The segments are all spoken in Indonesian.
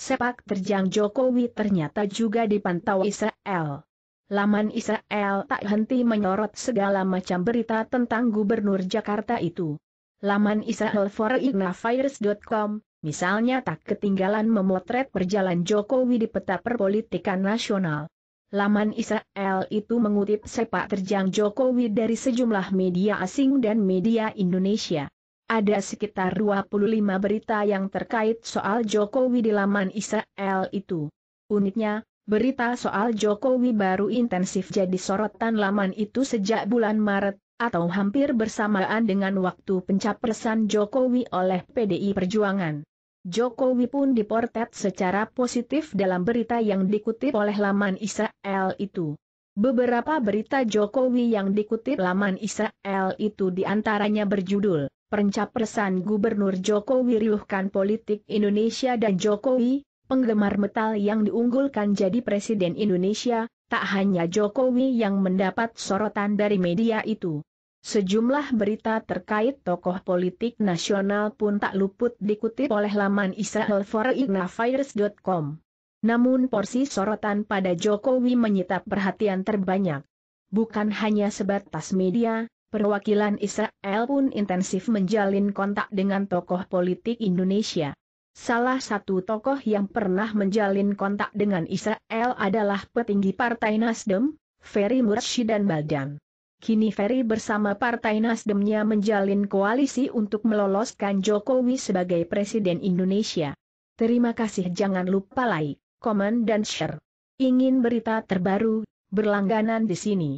Sepak terjang Jokowi ternyata juga dipantau Israel. Laman Israel tak henti menyorot segala macam berita tentang Gubernur Jakarta itu. Laman Israel foreignafairs.com, misalnya tak ketinggalan memotret perjalanan Jokowi di peta perpolitikan nasional. Laman Israel itu mengutip sepak terjang Jokowi dari sejumlah media asing dan media Indonesia. Ada sekitar 25 berita yang terkait soal Jokowi di laman Israel itu. Uniknya, berita soal Jokowi baru intensif jadi sorotan laman itu sejak bulan Maret, atau hampir bersamaan dengan waktu pencapresan Jokowi oleh PDI Perjuangan. Jokowi pun diportret secara positif dalam berita yang dikutip oleh laman Israel itu. Beberapa berita Jokowi yang dikutip laman Israel itu diantaranya berjudul, Pencapresan Gubernur Jokowi riuhkan politik Indonesia dan Jokowi, penggemar metal yang diunggulkan jadi Presiden Indonesia. Tak hanya Jokowi yang mendapat sorotan dari media itu. Sejumlah berita terkait tokoh politik nasional pun tak luput dikutip oleh laman Israel foreignafairs.com. Namun porsi sorotan pada Jokowi menyita perhatian terbanyak. Bukan hanya sebatas media, perwakilan Israel pun intensif menjalin kontak dengan tokoh politik Indonesia. Salah satu tokoh yang pernah menjalin kontak dengan Israel adalah petinggi Partai Nasdem, Ferry Murshidan Baldan. Kini Ferry bersama Partai Nasdemnya menjalin koalisi untuk meloloskan Jokowi sebagai Presiden Indonesia. Terima kasih, jangan lupa like, komen dan share. Ingin berita terbaru, berlangganan di sini.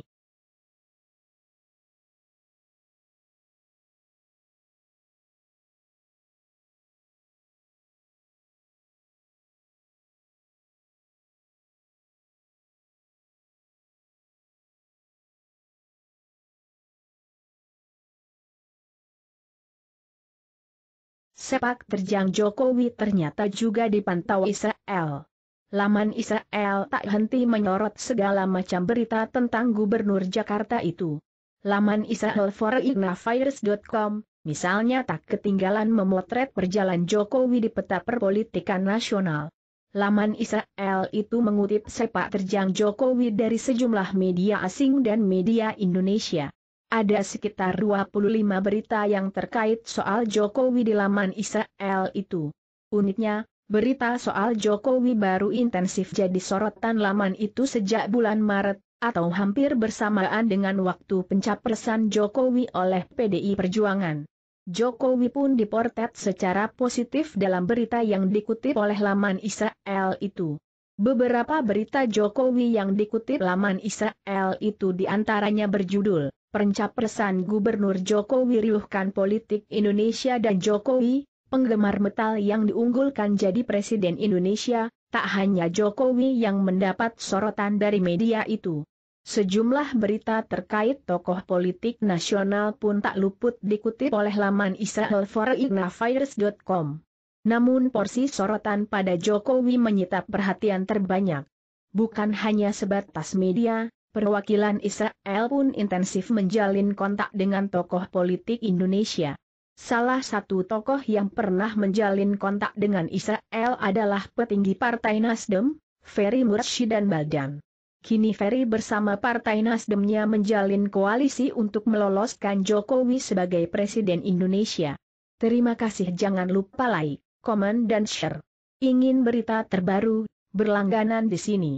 Sepak terjang Jokowi ternyata juga dipantau Israel. Laman Israel tak henti menyorot segala macam berita tentang Gubernur Jakarta itu. Laman Israel foreignafairs.com, misalnya tak ketinggalan memotret perjalanan Jokowi di peta perpolitikan nasional. Laman Israel itu mengutip sepak terjang Jokowi dari sejumlah media asing dan media Indonesia. Ada sekitar 25 berita yang terkait soal Jokowi di laman Israel itu. Uniknya, berita soal Jokowi baru intensif jadi sorotan laman itu sejak bulan Maret, atau hampir bersamaan dengan waktu pencapresan Jokowi oleh PDI Perjuangan. Jokowi pun diportret secara positif dalam berita yang dikutip oleh laman Israel itu. Beberapa berita Jokowi yang dikutip laman Israel itu diantaranya berjudul, Pencapresan Gubernur Jokowi riuhkan politik Indonesia dan Jokowi, penggemar metal yang diunggulkan jadi Presiden Indonesia. Tak hanya Jokowi yang mendapat sorotan dari media itu. Sejumlah berita terkait tokoh politik nasional pun tak luput dikutip oleh laman Israel foreignafairs.com. Namun porsi sorotan pada Jokowi menyita perhatian terbanyak. Bukan hanya sebatas media, perwakilan Israel pun intensif menjalin kontak dengan tokoh politik Indonesia. Salah satu tokoh yang pernah menjalin kontak dengan Israel adalah petinggi Partai Nasdem, Ferry Murshidan Baldan. Kini Ferry bersama Partai Nasdemnya menjalin koalisi untuk meloloskan Jokowi sebagai Presiden Indonesia. Terima kasih, jangan lupa like, komen dan share. Ingin berita terbaru, berlangganan di sini.